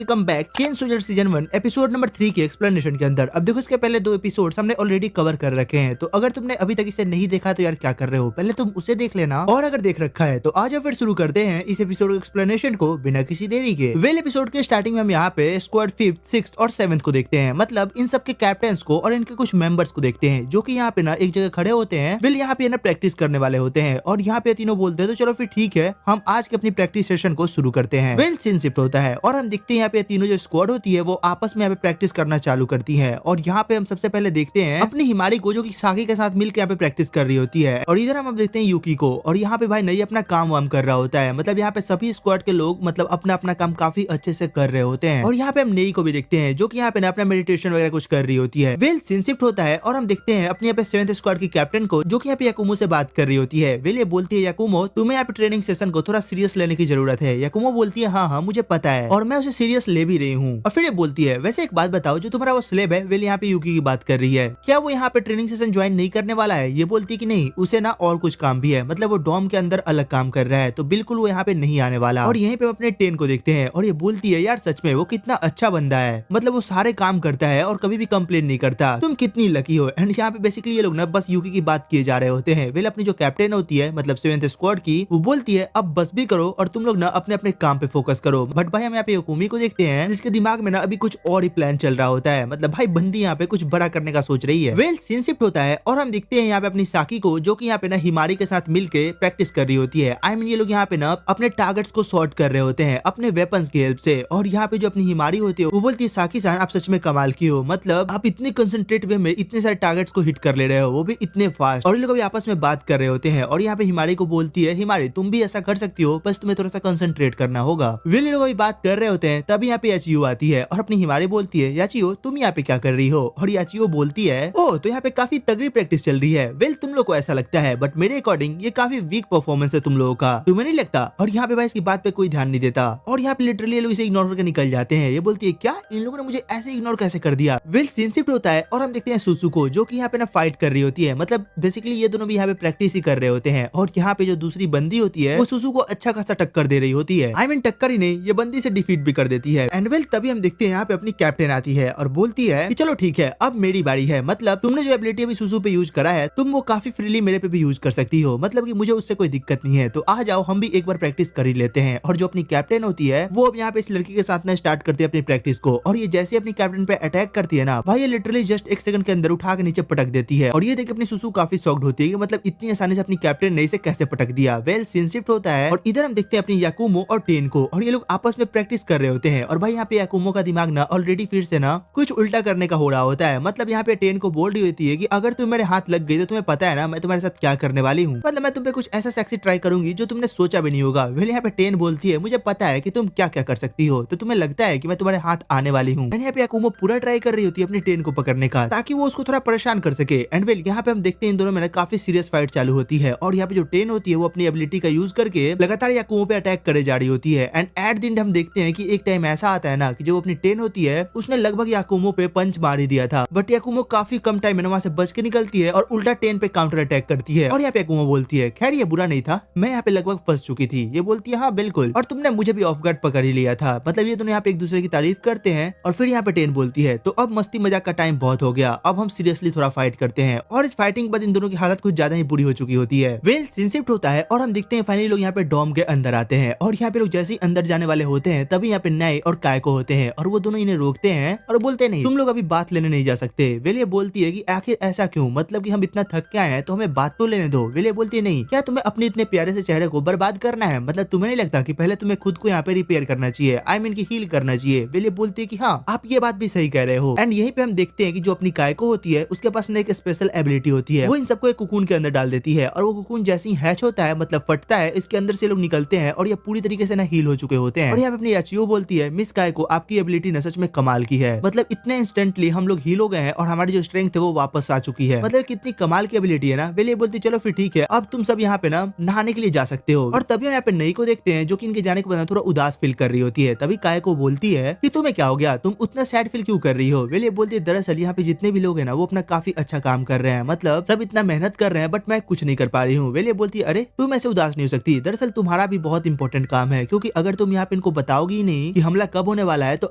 Welcome back chain soldier season 1 episode number 3 के explanation के अंदर। अब देखो इसके पहले 2 एपिसोड हमने ऑलरेडी कवर कर रखे हैं, तो अगर तुमने अभी तक इसे नहीं देखा तो यार क्या कर रहे हो, पहले तुम उसे देख लेना। और अगर देख रखा है तो आज फिर शुरू करते हैं इस एपिसोड एक्सप्लेनेशन को बिना किसी देरी के। वेल एपिसोड के स्टार्टिंग में हम यहाँ पे स्क्वाड 5th 6th और 7th को देखते हैं, मतलब इन सब के कैप्टन्स को और इनके कुछ मेंबर्स को देखते हैं जो कि यहाँ पे ना एक जगह खड़े होते हैं। वेल यहाँ पे ना प्रैक्टिस करने वाले होते हैं और यहाँ पे तीनों बोलते हैं तो चलो फिर ठीक है हम आज की अपनी प्रैक्टिस सेशन को शुरू करते हैं। वेल सीन शिफ्ट होता है और हम देखते हैं यहाँ पे तीनों जो स्क्वाड होती है वो आपस में यहाँ पे प्रैक्टिस करना चालू करती है। और यहाँ पे हम सबसे पहले देखते हैं अपनी हिमारी को जो कि साकी के साथ मिलकर यहाँ पे प्रैक्टिस कर रही होती है। और इधर हम अब देखते हैं यूकी को, और यहाँ पे भाई नई अपना काम वाम कर रहा होता है, मतलब यहाँ पे सभी स्क्वाड के लोग मतलब अपना अपना काम काफी अच्छे से कर रहे होते हैं। और यहाँ पे हम नई को भी देखते हैं जो कि यहाँ पे अपना मेडिटेशन वगैरह कुछ कर रही होती है। वेल सीन शिफ्ट होता है और हम देखते हैं अपने यहाँ पे 7th स्क्वाड की कैप्टन को जो कि यहाँ पे याकुमो से बात कर रही होती है। वेल ये बोलती है याकुमो तुम्हें यहाँ पे ट्रेनिंग सेशन को थोड़ा सीरियस लेने की जरूरत है। याकुमो बोलती है हाँ मुझे पता है और मैं उसे सीरियस ले भी रही हूँ। और फिर ये बोलती है वैसे एक बात बताओ जो तुम्हारा वो स्लेब है वेल यहाँ पे यूकी की बात कर रही है, क्या वो यहाँ पे ट्रेनिंग सेशन ज्वाइन नहीं करने वाला है? ये बोलती है कि नहीं उसे ना और कुछ काम भी है, मतलब वो डॉम के अंदर अलग काम कर रहा है तो बिल्कुल वो यहाँ पे नहीं आने वाला। और यहीं पे हम अपने 10 को देखते हैं और ये बोलती है यार सच में वो कितना अच्छा बंदा है, मतलब वो सारे काम करता है और कभी भी कंप्लेन नहीं करता, तुम कितनी लकी हो। एंड यहाँ पे बेसिकली ये लोग ना बस यूकी की बात किए जा रहे होते हैं। वेल अपनी जो कैप्टन होती है मतलब 7th स्क्वाड की वो बोलती है अब बस भी करो और तुम लोग ना अपने अपने काम पे फोकस करो। बट भाई हम यहाँ पे युकुमी को देखते हैं जिसके दिमाग में ना अभी कुछ और ही प्लान चल रहा होता है, मतलब भाई बंदी यहाँ पे कुछ बड़ा करने का सोच रही है। वेल सीन शिफ्ट होता है और हम देखते हैं यहाँ पे अपनी साकी को जो कि यहाँ पे ना हिमारी के साथ मिलके प्रैक्टिस कर रही होती है। आई मीन ये लोग यहाँ पे ना अपने टारगेट्स को सॉर्ट कर रहे होते हैं अपने वेपन्स की हेल्प से। और यहाँ पे जो अपनी हिमारी होती है वो बोलती है साकी सान आप सच में कमाल की हो, मतलब आप इतने कंसंट्रेट वे में इतने सारे टारगेट्स को हिट कर ले रहे हो वो भी इतने फास्ट। और ये लोग अभी आपस में बात कर रहे होते हैं और यहाँ पे हिमारी को बोलती है हिमारी तुम भी ऐसा कर सकती हो बस तुम्हें थोड़ा सा कंसंट्रेट करना होगा। वेल ये लोग अभी बात कर रहे होते हैं तभी यहाँ पे याचियो आती है और अपनी हिमारी बोलती है याचियो तुम यहाँ पे क्या कर रही हो? और याचियो बोलती है ओ तो यहाँ पे काफी तगड़ी प्रैक्टिस चल रही है। वेल तुम लोग को ऐसा लगता है बट मेरे अकॉर्डिंग ये काफी वीक परफॉर्मेंस है तुम लोगों का, तुम्हें नहीं लगता? और यहाँ पे भाई इसकी बात पे कोई ध्यान नहीं देता और यहाँ पे लिटरली लोग इसे इग्नोर करके निकल जाते हैं। ये बोलती है क्या इन लोगों ने मुझे ऐसे इग्नोर कैसे कर दिया? वेल सीन शिफ्ट होता है और हम देखते हैं सुसु को जो कि यहाँ पे ना फाइट कर रही होती है, मतलब बेसिकली ये दोनों भी यहाँ पे प्रैक्टिस ही कर रहे होते हैं। और यहाँ पे जो दूसरी बंदी होती है वो सुसु को अच्छा खासा टक्कर दे रही होती है। आई मीन टक्कर ही नहीं ये बंदी से डिफीट भी कर देती है। एंड वेल तभी हम देखते हैं यहाँ पे अपनी कैप्टन आती है और बोलती है कि चलो ठीक है अब मेरी बारी है, मतलब तुमने जो एबिलिटी अभी सुसु पे यूज करा है तुम वो काफी फ्रीली मेरे पे भी यूज कर सकती हो, मतलब कि मुझे उससे कोई दिक्कत नहीं है, तो आ जाओ हम भी एक बार प्रैक्टिस कर ही लेते हैं। और जो अपनी कैप्टन होती है वो अब यहाँ पे इस लड़की के साथ ना स्टार्ट करती है अपनी प्रैक्टिस को। और ये जैसे अपनी कैप्टन पे अटैक करती है ना भाई ये लिटरली जस्ट 1 सेकंड के अंदर उठा के नीचे पटक देती है। और ये देख अपनी सुसु काफी शॉक्ड होती है कि मतलब इतनी आसानी से अपनी कैप्टन ने इसे कैसे पटक दिया। वेल सीन शिफ्ट होता है और इधर हम देखते हैं अपनी याकुमो और 10 को, और ये लोग आपस में प्रैक्टिस कर रहे होते हैं। और भाई यहाँ पे याकुमो का दिमाग ना ऑलरेडी फिर से ना कुछ उल्टा करने का हो रहा होता है, मतलब यहाँ पे 10 को बोल रही होती है कि अगर तुम मेरे हाथ लग गई तो तुम्हें पता है ना मैं तुम्हारे साथ क्या करने वाली हूँ, मतलब मैं तुम पे कुछ ऐसा सेक्सी ट्राई करूंगी जो तुमने सोचा भी नहीं होगा। वेल यहाँ पे 10 बोलती है मुझे पता है कि तुम क्या क्या कर सकती हो, तो तुम्हें लगता है कि मैं तुम्हारे हाथ आने वाली हूँ। यहाँ पे याकुमो पूरा ट्राई कर रही होती है अपनी 10 को पकड़ने का ताकि वो उसको थोड़ा परेशान कर सके। एंड वेल यहाँ पे हम देखते हैं इन दोनों में काफी सीरियस फाइट चालू होती है और यहाँ पे जो 10 होती है वो अपनी एबिलिटी का यूज करके लगातार याकुमो पे अटैक करे जा रही होती है। एंड एट द एंड हम देखते हैं कि एक टाइम ऐसा आता है ना कि जो अपनी 10 होती है उसने लगभग याकुमो पे पंच मार ही दिया था, बट याकुमो काफी कम टाइम में वहां से बच के निकलती है और उल्टा 10 पे काउंटर अटैक करती है। और यहाँ पे याकुमो बोलती है खैर ये बुरा नहीं था, मैं यहाँ पे लगभग फंस चुकी थी। ये बोलती है हाँ बिल्कुल, और तुमने मुझे भी ऑफ गार्ड पकड़ ही लिया था, मतलब ये दोनों यहाँ पे एक दूसरे की तारीफ करते हैं। और फिर यहाँ पे 10 बोलती है तो अब मस्ती मजाक का टाइम बहुत हो गया, अब हम सीरियसली थोड़ा फाइट करते हैं। और इस फाइटिंग के बाद इन दोनों की हालत कुछ ज्यादा ही बुरी हो चुकी होती है। वेल सीन शिफ्ट होता है और हम देखते हैं फाइनली लोग यहाँ पे डॉम के अंदर आते हैं और यहाँ पे लोग जैसे ही अंदर जाने वाले होते हैं तभी यहाँ पे नए और कायको होते हैं और वो दोनों इन्हें रोकते हैं और बोलते नहीं तुम लोग अभी बात लेने नहीं जा सकते। वेल ये बोलती है कि आखिर ऐसा क्यों, मतलब कि हम इतना थक के आए हैं तो हमें बात तो लेने दो। वेल ये बोलती है नहीं क्या तुम्हें अपने इतने प्यारे से चेहरे को बर्बाद करना है, मतलब तुम्हें नहीं लगता कि पहले तुम्हें खुद को यहाँ पे रिपेयर करना चाहिए, आई मीन की हील करना चाहिए। वेल ये बोलती है कि हाँ आप ये बात भी सही कह रहे हो। एंड यहीं पे हम देखते हैं कि जो अपनी कायको होती है उसके पास एक स्पेशल एबिलिटी होती है, वो इन सबको एक कुकून के अंदर डाल देती है और वो कुकून जैसे ही हैच होता है मतलब फटता है इसके अंदर से लोग निकलते हैं और ये पूरी तरीके से ना हील हो चुके होते हैं। और यहाँ पे अपनी याचियो बोलती है मिस कायको आपकी एबिलिटी न सच में कमाल की है, मतलब इतने इंस्टेंटली हम लोग हील हो गए हैं और हमारी जो स्ट्रेंथ है वो वापस आ चुकी है, मतलब कितनी कमाल की एबिलिटी है ना। वेल ये बोलती चलो फिर ठीक है अब तुम सब यहाँ पे ना नहाने के लिए जा सकते हो। और तभी हम यहाँ पे नई को देखते हैं जो कि इनके जाने के बाद थोड़ा उदास फील कर रही होती है। तभी कायको बोलती है कि तुम्हें क्या हो गया, तुम उतना सैड फील क्यों कर रही हो? वेल ये बोलती है दरअसल यहाँ पे जितने भी लोग हैं ना वो अपना काफी अच्छा काम कर रहे हैं, मतलब सब इतना मेहनत कर रहे हैं बट मैं कुछ नहीं कर पा रही हूँ। वेल ये बोलती है अरे तुम ऐसे उदास नहीं हो सकती, दरअसल तुम्हारा भी बहुत इंपॉर्टेंट काम है, क्योंकि अगर तुम यहाँ पे इनको बताओगी नहीं कि हमला कब होने वाला है, तो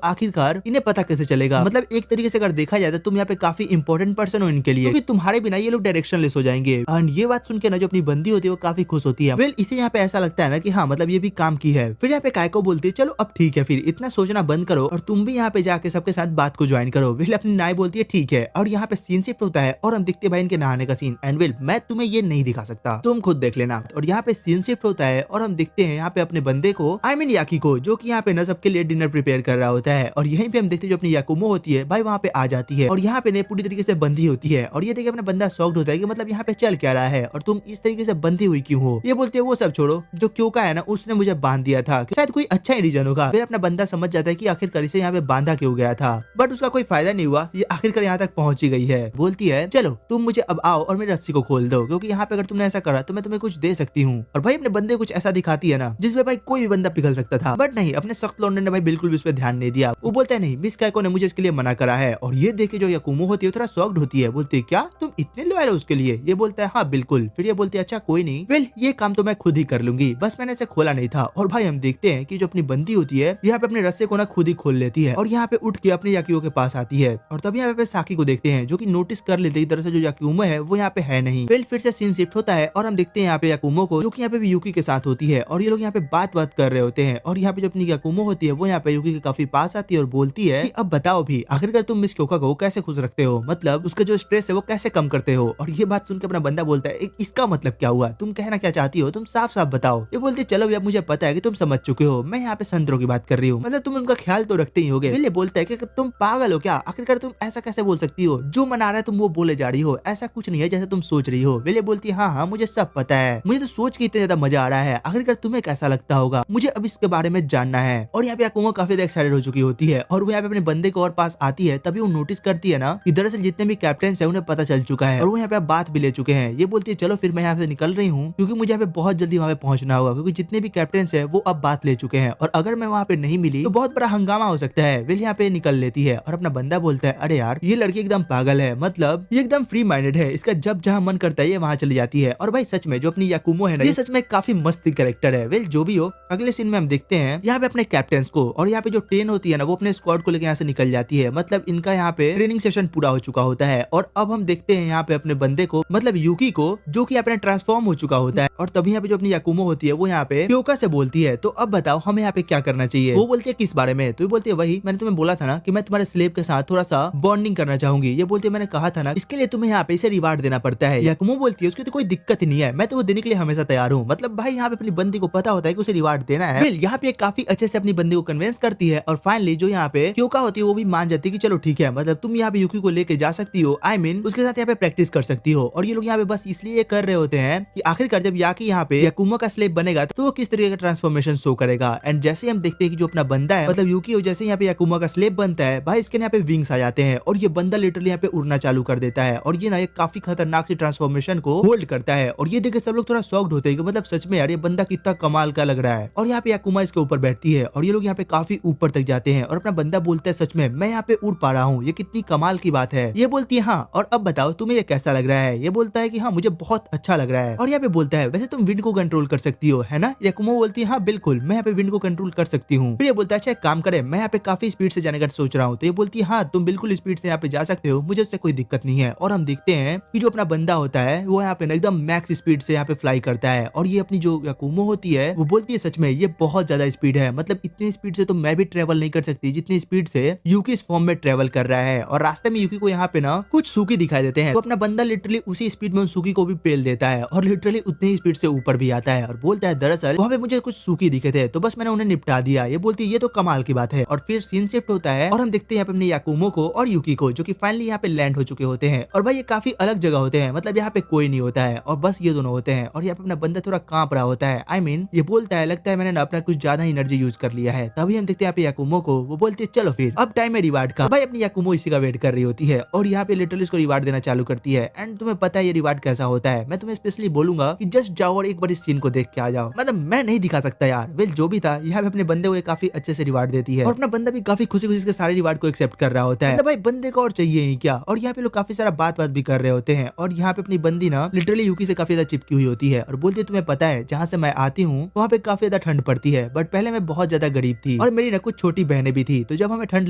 आखिरकार इन्हें पता कैसे चलेगा। मतलब एक तरीके से अगर देखा जाए तो तुम यहाँ पे काफी इंपॉर्टेंट पर्सन हो इनके लिए, क्योंकि तुम्हारे बिना ये लोग डायरेक्शन लेस हो जाएंगे। एंड ये बात सुन के ना जो अपनी बंदी होती है वो काफी खुश होती है। वेल इसे यहाँ पे ऐसा लगता है ना कि हाँ मतलब ये भी काम की है। फिर यहाँ पे कायको बोलती है चलो अब ठीक है, फिर इतना सोचना बंद करो और तुम भी यहाँ पे जाके सबके साथ बात को ज्वाइन करो। वेल अपनी नाई बोलती है ठीक है, और यहाँ पे सीन शिफ्ट होता है और हम दिखते हैं भाई इनके नहाने का सीन। एंड वेल मैं तुम्हें ये नहीं दिखा सकता, तुम खुद देख लेना। और यहाँ पे सीन शिफ्ट होता है और हम दिखते हैं यहाँ पे अपने बंदे को, आई मीन याकी को, जो कि यहाँ पे ना सबके लिए डिनर प्रिपेयर कर रहा होता है। और यहीं पे हम देखते हैं जो अपनी याकुमो होती है भाई वहाँ पे आ जाती है और यहाँ पे ने पूरी तरीके से बंधी होती है। और ये देखिए अपना बंदा शॉक्ड होता है कि मतलब यहाँ पे चल क्या रहा है और तुम इस तरीके से बंधी हुई क्यों हो। ये बोलते हैं वो सब छोड़ो, जो क्योंका है ना उसने मुझे बांध दिया था, शायद कोई अच्छा ही रीजन होगा। फिर अपना बंदा समझ जाता है कि आखिरकार इसे यहाँ पे बांधा क्यों गया था, बट उसका कोई फायदा नहीं हुआ, ये आखिरकार यहाँ तक पहुंची गई है। बोलती है चलो तुम मुझे अब आओ और मेरी रस्सी को खोल दो, क्योंकि यहाँ पे अगर तुमने ऐसा करा तो मैं तुम्हें कुछ दे सकती हूँ। और भाई अपने बंदे कुछ ऐसा दिखाती है ना जिसमें भाई कोई भी बंदा पिघल सकता था, बट नहीं, अपने सख्त लौंडे ने भाई बिल्कुल भी उस पर ध्यान नहीं दिया। वो बोलता है नहीं, मिस कायको ने मुझे इसके लिए मना करा है। और ये देख के जो याकुमो होती है थोड़ा शॉक्ड होती है, बोलती है क्या तुम इतने लॉयल हो उसके लिए। ये बोलता है हाँ बिल्कुल। फिर ये बोलती है अच्छा कोई नहीं, वेल ये काम तो मैं खुद ही कर लूंगी, बस मैंने इसे खोला नहीं था। और भाई हम देखते हैं कि जो अपनी बंदी होती है यहाँ पे अपने रस्से को ना खुद ही खोल लेती है और यहाँ पे उठ के अपने याकियो के पास आती है। और तभी यहाँ पे साकी को देखते हैं जो कि नोटिस कर लेते हैं दरअसल जो याकुमो है वो यहाँ पे है नहीं। फिर से सीन शिफ्ट होता है और हम देखते हैं यहाँ पे याकुमो को, जो कि यहाँ पे भी यूकी के साथ होती है और ये लोग यहाँ पे बात कर रहे होते हैं। और यहाँ पे जो अपनी याकुमो होती है वो यहाँ पे यूकी के काफी पास आती है और बोलती है कि अब बताओ भी आखिरकार तुम मिस क्योका को कैसे खुश रखते हो, मतलब उसका जो स्ट्रेस है वो कैसे कम करते हो। और ये बात सुनकर अपना बंदा बोलता है इसका मतलब क्या हुआ, तुम कहना क्या चाहती हो, तुम साफ साफ बताओ। ये बोलते चलो अब मुझे पता है कि तुम समझ चुके हो, मैं यहाँ पे संतरों की बात कर रही हूँ, मतलब तुम उनका ख्याल तो रखते ही होगे। ये बोलता है कि तुम पागल हो क्या, आखिरकार तुम ऐसा कैसे बोल सकती हो, जो मना रहा है तुम वो बोले जा रही हो, ऐसा कुछ नहीं है जैसे तुम सोच रही हो। विले बोलती है हाँ मुझे सब पता है, मुझे तो सोच के इतना ज्यादा मजा आ रहा है, आखिरकार तुम्हें कैसा लगता होगा, मुझे अब इसके बारे में जानना है। और यहाँ पे याकुमो काफी ज्यादा एक्साइटेड हो चुकी होती है और वो यहाँ पे अपने बंदे को और पास आती है। तभी वो नोटिस करती है ना कि दरअसल जितने भी कैप्टन है उन्हें पता चल चुका है और वो यहाँ पे बात भी ले चुके हैं। ये बोलती है चलो फिर मैं यहाँ से निकल रही हूँ, क्योंकि मुझे यहाँ पे बहुत जल्दी वहाँ पे पहुंचना होगा, क्योंकि जितने भी कैप्टन है वो अब बात ले चुके हैं और अगर मैं वहाँ पे नहीं मिली तो बहुत बड़ा हंगामा हो सकता है। विल यहाँ पे निकल लेती है और अपना बंदा बोलता है अरे यार ये लड़की एकदम पागल है, मतलब ये एकदम फ्री माइंडेड है, इसका जब जहाँ मन करता है ये वहाँ चली जाती है। और भाई सच में जो अपनी याकुमो है ना ये सच में काफी मस्त कैरेक्टर है। वेल जो भी हो, अगले सीन में हम देखते हैं यहाँ पे अपने कैप्टन को, और यहाँ पे जो ट्रेन होती है ना वो अपने स्क्वाड को लेकर यहाँ से निकल जाती है, मतलब इनका यहाँ पे ट्रेनिंग सेशन पूरा हो चुका होता है। और अब हम देखते हैं यहाँ पे अपने बंदे को, मतलब यूकी को, जो कि अपने ट्रांसफॉर्म हो चुका होता है। और तभी यहाँ पे जो अपनी याकुमो होती है वो यहाँ पे क्योका से बोलती है तो अब बताओ हमें यहाँ पे क्या करना चाहिए। वो बोलती है किस बारे में, तो ये बोलती है वही मैंने तुम्हें बोला था ना कि मैं तुम्हारे स्लेव के साथ थोड़ा सा बॉन्डिंग करना चाहूंगी। ये बोलती है मैंने कहा था ना इसके लिए तुम्हें यहाँ पे इसे रिवार्ड देना पड़ता है। याकुमो बोलती है उसकी तो कोई दिक्कत ही नहीं है, मैं तो वो देने के लिए हमेशा तैयार हूँ। मतलब भाई यहाँ पे अपनी बंदी को पता होता है कि उसे रिवार्ड देना है। फिर यहाँ पे काफी अच्छे से अपनी बंदी को कन्विंस करती है और फाइनली जो यहाँ पे क्योका होती है वो भी मान जाती है कि चलो ठीक है, मतलब तुम यहाँ पे यूकी को लेके जा सकती हो, आई मीन उसके साथ यहाँ पे प्रैक्टिस कर सकती हो। और ये लोग यहाँ पे बस इसलिए कर रहे होते हैं कि आखिरकार जब याकी यहाँ पे याकुमो का स्लेव बनेगा तो वो किस तरीके का ट्रांसफॉर्मेशन शो करेगा। एंड जैसे हम देखते हैं कि जो अपना बंदा है मतलब यूकी जैसे यहाँ पे याकुमो का स्लेव बनता है भाई इसके यहाँ पे विंग्स आ जाते हैं और ये बंदा लिटरली यहाँ पे उड़ना चालू कर देता है और ये ना एक काफी खतरनाक सी ट्रांसफॉर्मेशन को होल्ड करता है। और ये देख सब लोग थोड़ा शॉक्ड होते हैं कि मतलब सच में यार ये बंदा कितना कमाल का लग रहा है। और यहाँ पे याकुमा इसके ऊपर बैठती है और ये लोग यहाँ पे काफी ऊपर तक जाते हैं और अपना बंदा बोलता है सच में मैं यहाँ पे उड़ पा रहा हूँ, ये कितनी कमाल की बात है। ये बोलती है हाँ और अब बताओ तुम्हें ये कैसा लग रहा है। ये बोलता है कि हाँ मुझे बहुत अच्छा लग रहा है। और यहाँ पे बोलता है वैसे तुम विंड को कंट्रोल कर सकती हो है ना। याकुमो बोलती है हाँ बिल्कुल मैं यहाँ पे विंड को कंट्रोल कर सकती हूँ। फिर ये बोलता है अच्छा एक काम करे मैं यहाँ पे काफी स्पीड से जाने का सोच रहा हूँ। तो ये बोलती है हाँ तुम बिल्कुल स्पीड से यहाँ पे जा सकते हो, मुझे उससे कोई दिक्कत नहीं है। और हम देखते हैं कि जो अपना बंदा होता है वो यहाँ पे एकदम मैक्स स्पीड से यहाँ पे फ्लाई करता है और ये अपनी जो याकुमो होती है वो बोलती है सच में ये बहुत ज्यादा स्पीड है, मतलब इतनी स्पीड से तो मैं भी ट्रेवल नहीं कर सकती जितनी स्पीड से यूकी इस फॉर्म में ट्रेवल कर रहा है। और रास्ते में यूकी को यहाँ पे ना कुछ सूकी दिखाई देते हैं तो अपना बंदा लिटरली उसी स्पीड में उन सूकी को भी पेल देता है और लिटरली उतनी ही स्पीड से ऊपर भी आता है और बोलता है दरअसल वहाँ पे मुझे कुछ सूकी दिखे थे तो बस मैंने उन्हें निपटा दिया। ये बोलती है ये तो कमाल की बात है। और फिर सीन शिफ्ट होता है और हम देखते हैं अपने याकुमो को और यूकी को जो कि फाइनली यहाँ पे लैंड हो चुके होते हैं। और भाई ये काफी अलग जगह होते हैं, मतलब यहाँ पे कोई नहीं होता है और बस ये दोनों होते हैं। और यहाँ पे अपना बंदा थोड़ा कांप रहा होता है, आई मीन ये बोलता है लगता है मैंने ना अपना कुछ ज्यादा एनर्जी यूज कर लिया है। तभी हम देखते हैं यहाँ पे याकुमो को, वो बोलती है चलो फिर अब टाइम है रिवार्ड का। भाई अपनी याकुमो इसी का वेट कर रही होती है और यहाँ पे लिटरली इसको रिवार्ड देना चालू करती है। एंड तुम्हें पता है ये रिवार्ड कैसा होता है, मैं तुम्हें स्पेशली बोलूंगा कि जस्ट जाओ और एक बार इस सीन को देख के आ जाओ, मतलब मैं नहीं दिखा सकता यार। वेल जो भी था यहाँ पे अपने बंदे को काफी अच्छे से रिवार्ड देती है और अपना बंदा भी काफी खुशी खुशी के सारे रिवार्ड को एक्सेप्ट कर रहा होता है। मतलब भाई बंदे को और चाहिए ही क्या। और यहाँ पे लोग काफी सारा बात भी कर रहे होते हैं और यहाँ पे अपनी बंदी ना लिटरली यूकी से काफी ज्यादा चिपकी हुई होती है और बोलती है तुम्हें पता है जहाँ से मैं आती हूँ वहाँ पे काफी ज्यादा ठंड पड़ती है, बट पहले मैं बहुत ज्यादा गरीब थी और मेरी ना कुछ छोटी बहनें भी थी। तो जब हमें ठंड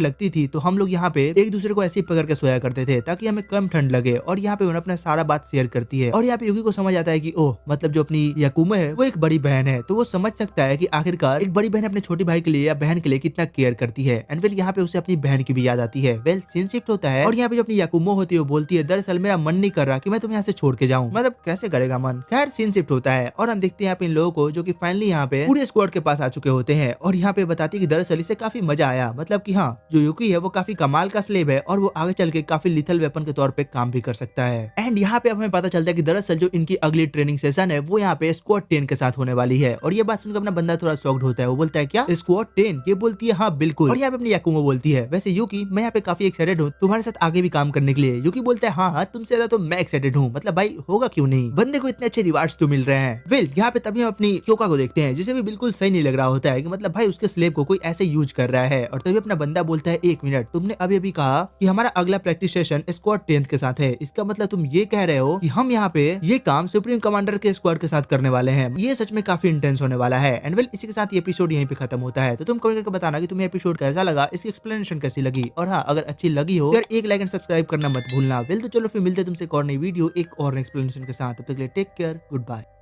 लगती थी तो हम लोग यहाँ पे एक दूसरे को ऐसे ही पकड़ के सोया करते थे ताकि हमें कम ठंड लगे। और यहाँ पे उन्हें अपना सारा बात शेयर करती है और यहाँ पे युकी को समझ आता है कि ओह मतलब जो अपनी याकुमो है वो एक बड़ी बहन है, तो वो समझ सकता है कि आखिरकार एक बड़ी बहन अपने छोटी भाई के लिए या बहन के लिए कितना केयर करती है। एंड फिर यहाँ पे उसे अपनी बहन की भी याद आती है। वेल सीन शिफ्ट होता है और यहाँ पे जो अपनी याकुमो होती है वो बोलती है दरअसल मेरा मन नहीं कर रहा कि मैं तुम्हें यहाँ से छोड़ के जाऊँ, मतलब कैसे करेगा मन। खैर सीन शिफ्ट होता है और हम देखते हैं यहाँ पे इन लोगों को जो कि फाइनली यहाँ पे पूरे स्क्वाड के पास आ चुके होते हैं और यहाँ पे बताती है कि दरअसल इसे काफी मजा आया, मतलब कि हाँ जो युकी है वो काफी कमाल का स्लेव है और वो आगे चल के काफी लिथल वेपन के तौर पे काम भी कर सकता है। एंड यहाँ पे हमें पता चलता है कि दरअसल जो इनकी अगली ट्रेनिंग सेशन है वो यहाँ पे स्क्वाड 10 के साथ होने वाली है। और ये बात सुनकर अपना बंदा थोड़ा शॉक्ड होता है, वो बोलता है क्या स्क्वाड 10? ये बोलती है हाँ बिल्कुल। और यहाँ पे अपनी याकुमो बोलती है वैसे युकी मैं यहाँ पे काफी एक्साइटेड हूँ तुम्हारे साथ आगे भी काम करने के लिए। युकी बोलता है हाँ तुमसे ज्यादा तो मैं एक्साइटेड हूँ, मतलब भाई होगा क्यों नहीं, बंदे को इतने अच्छे रिवार्ड्स तो मिल रहे हैं। वेल यहाँ पे तभी हम अपनी क्योका को देखते हैं जिसे भी बिल्कुल सही नहीं लग रहा होता है कि मतलब भाई उसके स्लेव को कोई ऐसे यूज कर रहा है। और तभी अपना बंदा बोलता है एक मिनट तुमने अभी अभी कहा कि हमारा अगला प्रैक्टिस सेशन स्क्वाड 10 के साथ है, इसका मतलब तुम ये कह रहे हो कि हम यहाँ पे ये काम सुप्रीम कमांडर के स्क्वाड के साथ करने वाले हैं। ये सच में काफी इंटेंस होने वाला है। एंड वेल इसी के साथ ये एपिसोड यहीं पे खत्म होता है। तो तुम कमेंट करके बताना कि तुम्हें एपिसोड कैसा लगा, इसकी एक्सप्लेनेशन कैसी लगी, और हाँ अगर अच्छी लगी हो तो एक लाइक एंड सब्सक्राइब करना मत भूलना। वेल तो चलो फिर मिलते हैं तुमसे एक और नई वीडियो एक और एक्सप्लेनेशन के साथ। तब तक के लिए टेक केयर, गुड बाय।